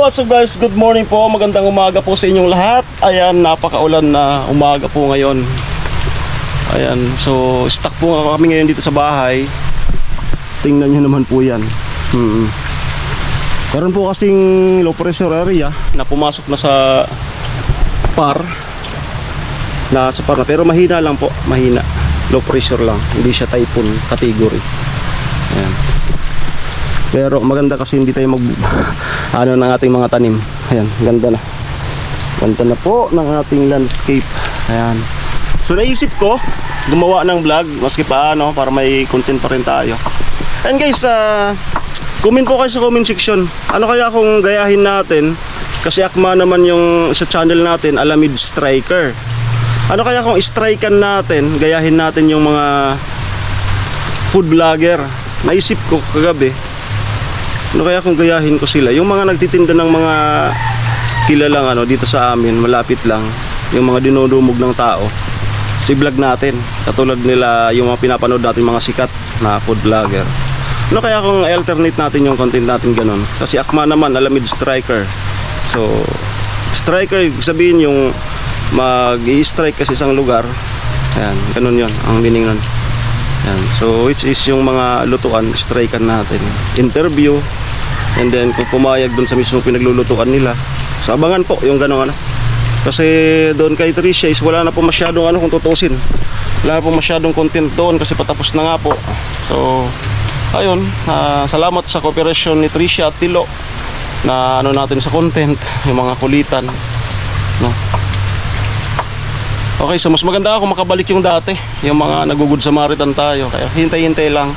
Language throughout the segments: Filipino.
what's up guys? Good morning po. Magandang umaga po sa inyong lahat. Ayan, napakaulan na umaga po ngayon. Ayan, so stuck po kami ngayon dito sa bahay. Tingnan nyo naman po yan. Meron po kasing low pressure area na pumasok na sa par. Pero mahina lang po, mahina. Low pressure lang, hindi siya typhoon category. Ayan. Pero maganda kasi hindi tayo ano ng ating mga tanim. Ayan, ganda na. Ganda na po ng ating landscape. Ayan. So naisip ko gumawa ng vlog maski paano para may content pa rin tayo. And guys, comment po kayo sa comment section. Ano kaya kung gayahin natin, kasi akma naman yung sa channel natin, Alamid Striker. Ano kaya kung strikan natin, gayahin natin yung mga food vlogger. Naisip ko kagabi, ano kaya kung gayahin ko sila, yung mga nagtitinda ng mga kilalang dito sa amin, malapit lang, yung mga dinudumog ng tao. So i-vlog natin, katulad nila yung mga pinapanood natin mga sikat na food vlogger. Ano kaya kung alternate natin yung content natin ganun? Kasi akma naman, Alamid Striker. So striker, ibig sabihin yung mag-i-strike kasi isang lugar. Ayan, ganun yun, ang meaning nun. Ayan. So which is yung mga lutuan, strikean natin, interview, and then kung pumayag dun sa mismo pinaglulutuan nila. So abangan po yung gano'n kasi doon kay Tricia is wala na po masyadong kung tutusin, wala na po masyadong content doon kasi patapos na nga po. So ayun, salamat sa cooperation ni Tricia at Tilo na natin sa content, yung mga kulitan, no? Okay, so mas maganda kung makabalik yung dati, yung mga nagugud Samaritan tayo. Kaya hintay-hintay lang,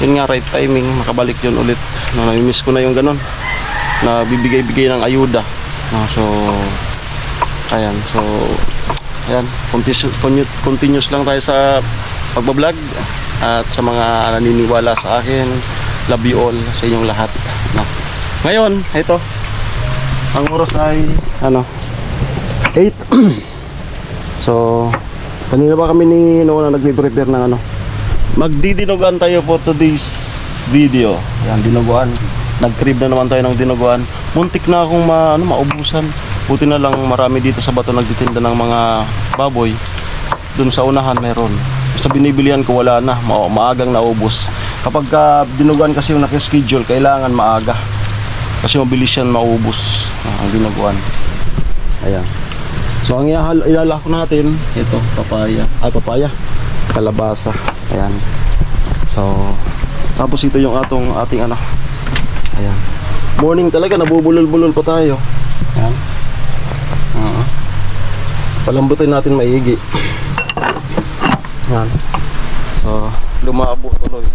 yun nga, right timing, makabalik yun ulit. No, nami-miss ko na yung ganon, na bibigay-bigay ng ayuda. No, so ayan, continuous lang tayo sa pagbablog. At sa mga naniniwala sa akin, love you all sa inyong lahat. No. Ngayon, ito, ang oras ay 8. So, kanina pa kami ni Noah na nagpe-prepare ng magdidinugan tayo for today's video. Yan, dinuguan. Nag-crib na naman tayo ng dinuguan. Muntik na akong maubusan. Buti na lang marami dito sa bato nagtitinda ng mga baboy. Doon sa unahan meron. Sa binibilihan ko wala na, maagang naubos. Kapag dinuguan kasi yung nakaschedule, kailangan maaga. Kasi mabilis yan maubos ang dinuguan. Ayan. So ang ilalako natin, ito, papaya, kalabasa. Ayan. So tapos ito yung ating ayan. Morning talaga, nabubulol-bulol pa tayo. Ayan. Palambutin natin maigi. Ayan. So lumabo tuloy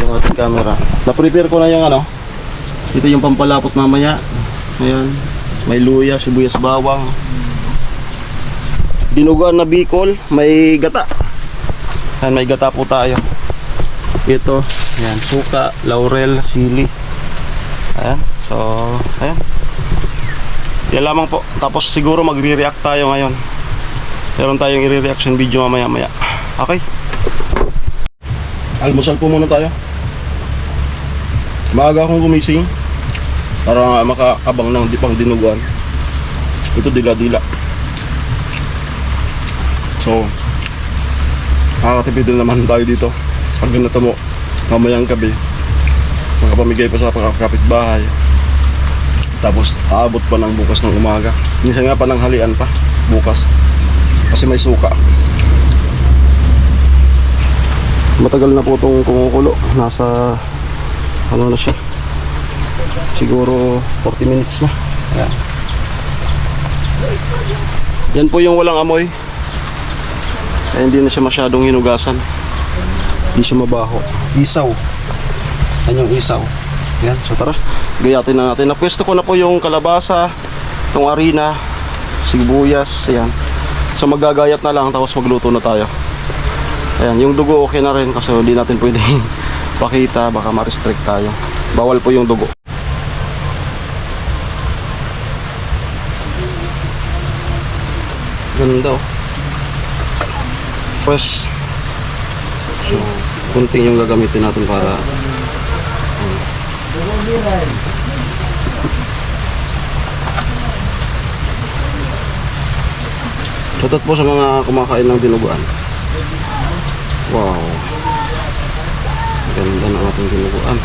yung ating camera. Na-prepare ko na yung ito yung pampalapot mamaya. Ayan. May luya, sibuyas, bawang, dinuguan na bicol, may gata. Ayan, may gata po tayo. Ito, ayan, suka, laurel, sili. Ayan, so ayan. Yan lamang po. Tapos siguro magre-react tayo ngayon. Meron tayong i-reaction video mamaya. Okay. Almusal po muna tayo. Maaga akong gumising para makakabang ng pang dinuguan. Ito dila-dila. So nakakatipid naman tayo dito. Pag ganito mo mamayang gabi, makapamigay pa sa kapitbahay. Tapos aabot pa ng bukas ng umaga. Minsan nga pananghalian pa bukas kasi may suka. Matagal na po itong kumukulo. Nasa na siya, siguro 40 minutes na. Ayan. Yan po yung walang amoy. Kaya hindi na siya masyadong hinugasan. Hindi siya mabaho. Isaw. Yan yung isaw. Yan, so tara, gayatin na natin. Napwesto ko na po yung kalabasa, itong harina, sibuyas. Ayan. So magagayat na lang, tapos magluto na tayo. Ayan, yung dugo okay na rin kasi hindi natin pwedeng pakita, baka ma-restrict tayo. Bawal po yung dugo. Ganda oh. Fresh. So, kunting yung gagamitin natin para Shoutout po sa mga kumakain ng dinuguan. Wow. Ganda ng ating dinuguan.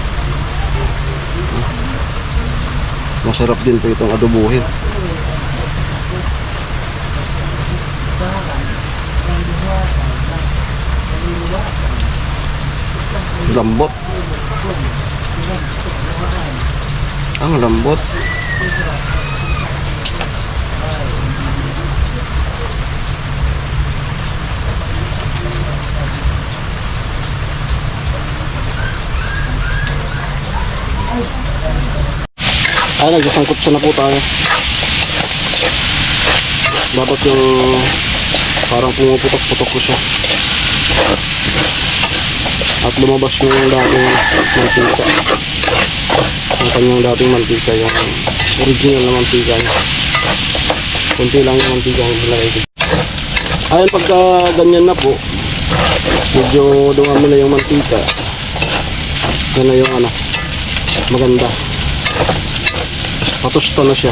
Masarap din po itong adobuhin. Lambot. Ang lambot. Nagsasangkot siya na po tayo. Dapat yung parang pumuputok-putok ko siya. At lumabas yung dating mantika. Yung kanyang dating mantika, yung original na mantika. Kunti lang yung mantika ang nilagay dito. Ayan, pagka ganyan na po, medyo dumami na yung mantika. Yan na yung maganda. Patusto na siya.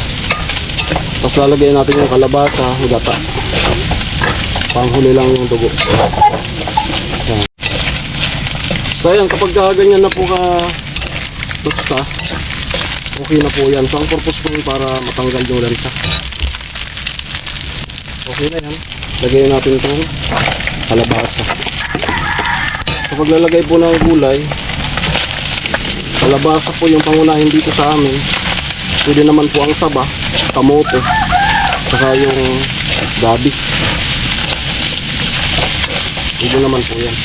Tapos lalagyan natin yung kalabasa, gata. Panghuli lang yung dugo. Yan. So ayan, kapag ganyan na po ka tusta, okay na po yan. So ang purpose po yun para matanggal yung lansa. Okay na yan. Lagyan natin itong kalabasa. So paglalagay po ng gulay, kalabasa po yung pangunahin dito sa amin. Pwede naman po ang saba, kamote, saka yung gabi. Pwede naman po yan.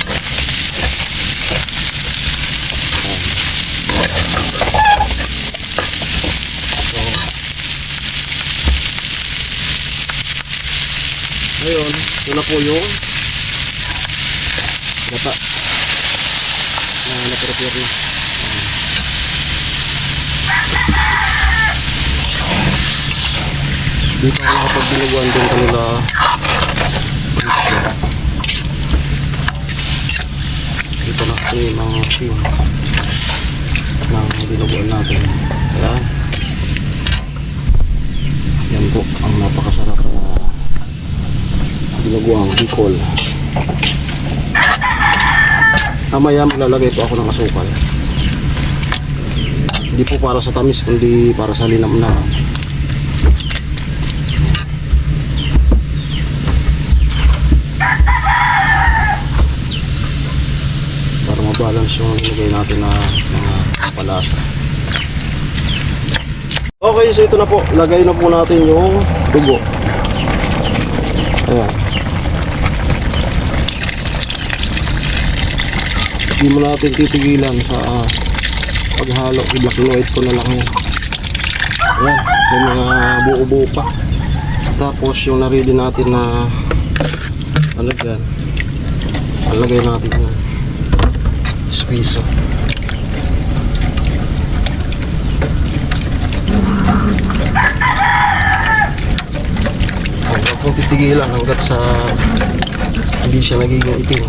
Ngayon, ito na po yung gata na na-prepare na. Dito ako nakapagbinuguan din kanila. Dito na yung mga team ng binuguan natin. Kaya yan po ang napakasarap na binuguang Bicol. Mamaya maglalagay po ako ng asukal. Hindi po para sa tamis kundi para sa linamnam. Balance yung nilagay natin na mga palasa. Okay, so ito na po. Lagay na po natin yung dugo. Ayan. Hindi mo natin titigilan sa paghalo. I-black and white ko na lang yan. Ayan. May mga buo-buo pa. Tapos yung na-ready natin na alagyan. Alagay natin yan. Piso. Huwag mong titigilan hanggat sa hindi siya nagiging itim.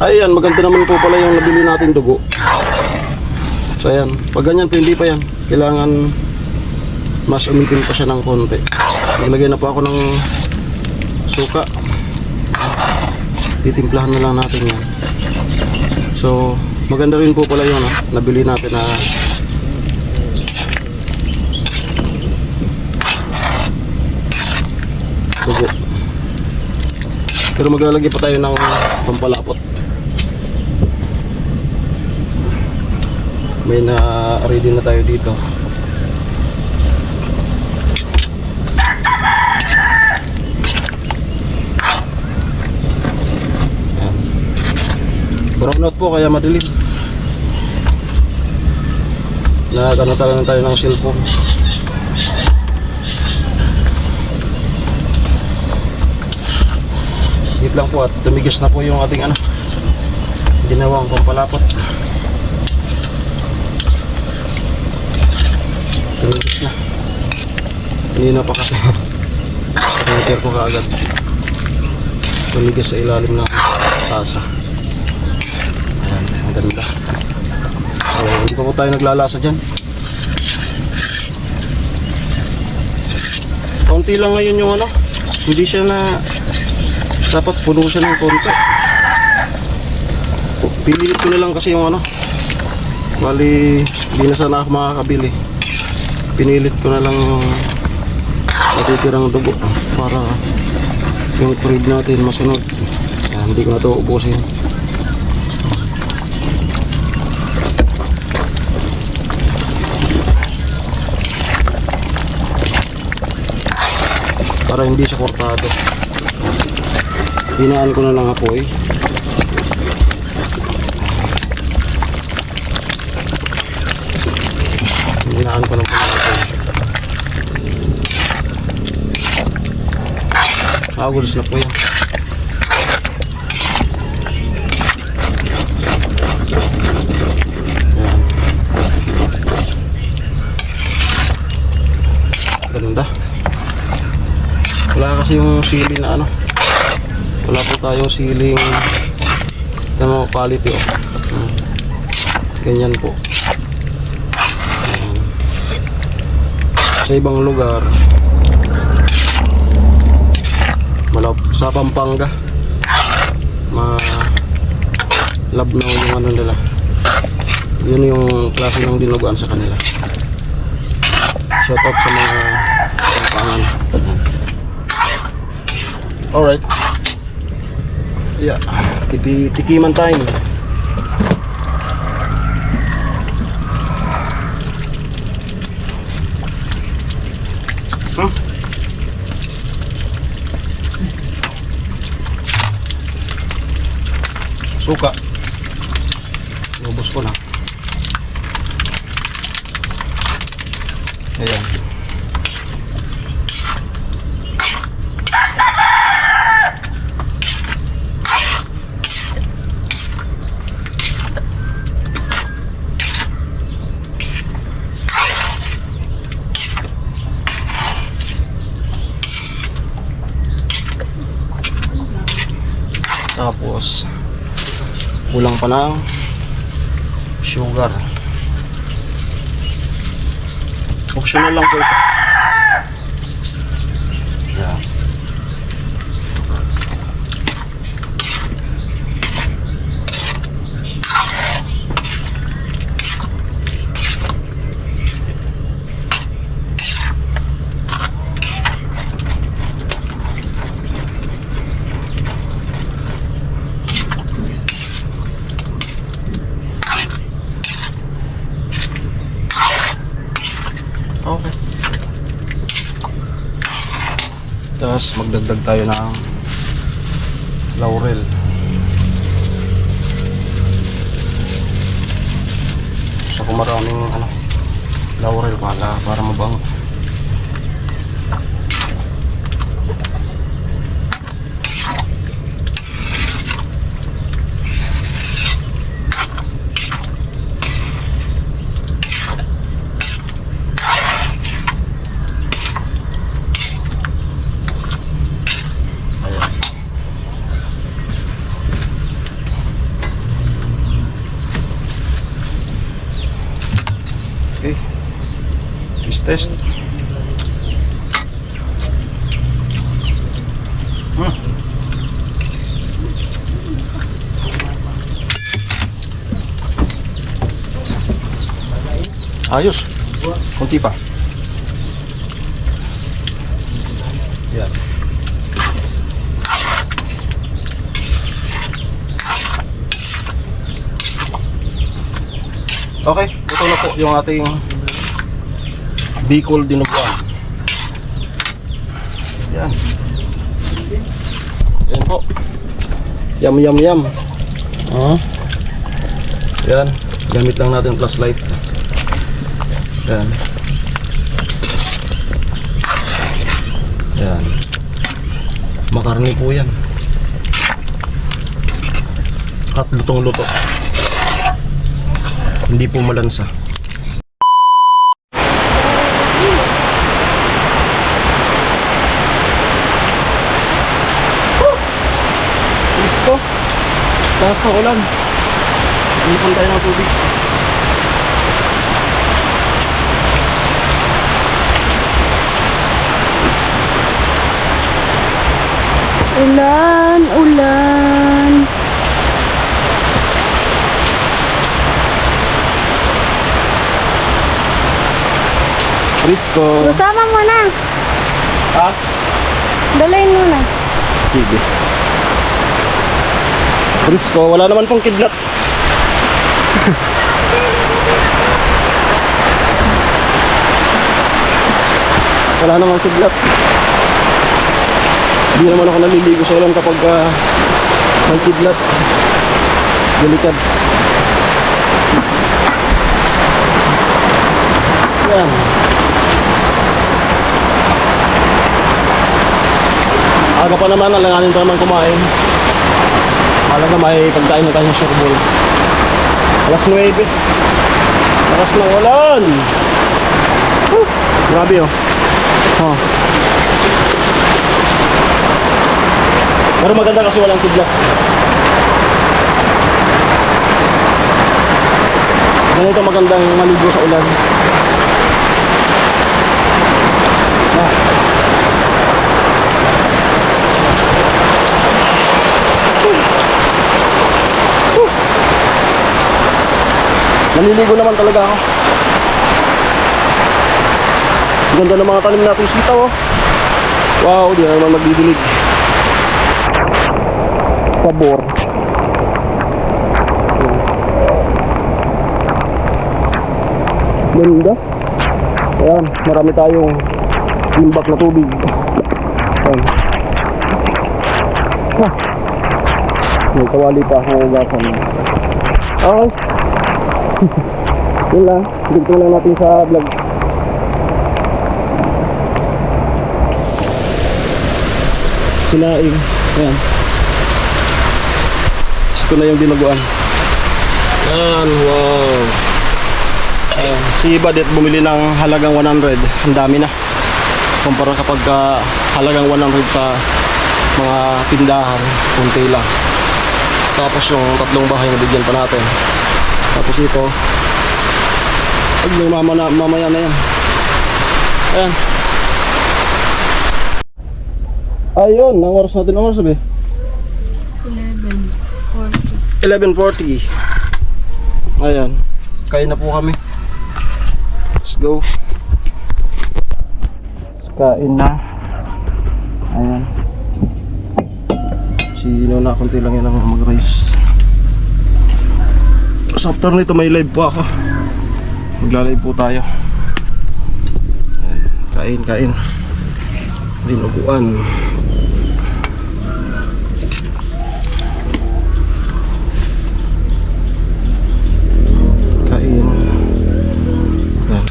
Ayan, maganda naman po pala yung nabili nating dugo. So ayan, pag ganyan po hindi pa yan, kailangan mas umitin pa siya ng konti. Naglagay na po ako ng suka. Titimplahan na lang natin yan. So maganda rin po pala yun nabili natin na dugo. Pero maglalagay pa tayo ng pampalapot. May na-ready na tayo dito. Brown out po kaya madilim. Nagkano tayo ng cellphone. Hit lang po at tumigis na po yung ating ginawang pampalapot. Tumigis na. Hindi na pa kasi. Pinakir ko kaagad. Tumigis sa ilalim ng tasa. Ayan. Ganda. So, hindi pa po tayo naglalasa dyan. Konti lang ngayon yung ano. Hindi siya na dapat puno siya ng konti. Pililit ko na lang kasi yung ano. Bali, hindi na sana ako makakabili. Pinilit ko na lang yung natitirang dugo para yung bread natin masunod. Hindi ko na ito ubusin. Para hindi siya kortado. Hinaan ko na lang apoy. Hinaan ko ng apoy. Gulis na po yan. Ganda. Wala kasi yung sili na ano. Wala po tayong siling na quality ganyan po. Sa ibang lugar sa Pampanga labnaw yung ano nila. Yun yung klase ng dinuguan sa kanila. Shout out sa mga Pampangan. Alright. Yeah. Tikiman time. Suka. Lubos ko na. Ayan. Tapos kulang pa ng sugar. Optional lang po ito. Yan. Okay. Tapos magdagdag tayo ng laurel. So kung maraming laurel para mabango. Okay, test. Ayos, konti pa. Yan. Okay, ito na po yung ating Bicol dinuguan. Yan. Yan po. Yum yum yum. Yan. Gamit lang natin flashlight. Yan. Yan. Makarni po yan. At lutong-luto. Hindi po malansa. Listo. Taas ng ulan. Inupan tayo ng tubig. Ulan, ulan. Risco. Usama mo na. Ha? Dalayin mo na. Sige. Risco, wala naman pong kidlat. Wala namang kidlat. Hindi naman ako naliligo sa ulan kapag may kidlat. Delikad. Yan. Aga pa naman, alanganin pa naman kumain. Malaga may pagkain na tayo sa surbol. Alas 9. Lakas ng ulan. Grabe oh. Oh. Pero maganda kasi walang kidlat. Ganito magandang maligo sa ulan. Ah. Naliligo naman talaga ako. Ganda ng mga tanim natin sitaw oh. Wow, di na naman magdidilig. Pabor. Ganda. Ayan, marami tayong limbak na tubig. Ayan. Ha. May kawali pa akong ugasan. Okay. Yun lang. Dito lang natin sa vlog. Sinaing. Ayan. Ito na yung dinuguan. Ayan, wow. Ayan. Si Badet bumili ng halagang 100. Ang dami na. Kumpara kapag halagang 100 sa mga tindahan, kunti lang. Tapos yung tatlong bahay na bigyan pa natin. Tapos ito, ay yung mamaya na yan. Ayan. Ayun, ang oras natin, ang oras sabi? 11:40. Ayan, kain na po kami. Let's go. Kain na. Ayan. Sino na, konti lang yan ang mag-rice. So after nito may live po ako. Magla-live po tayo. Ayan. Kain. Dinuguan. Kain. Ayan.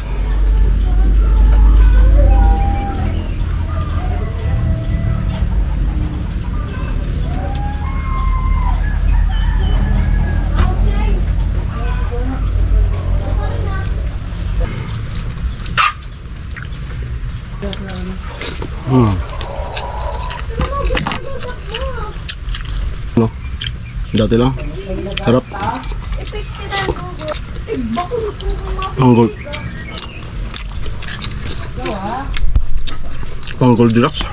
No. Dati lang. Sarap. Panggol. Panggol Deluxe.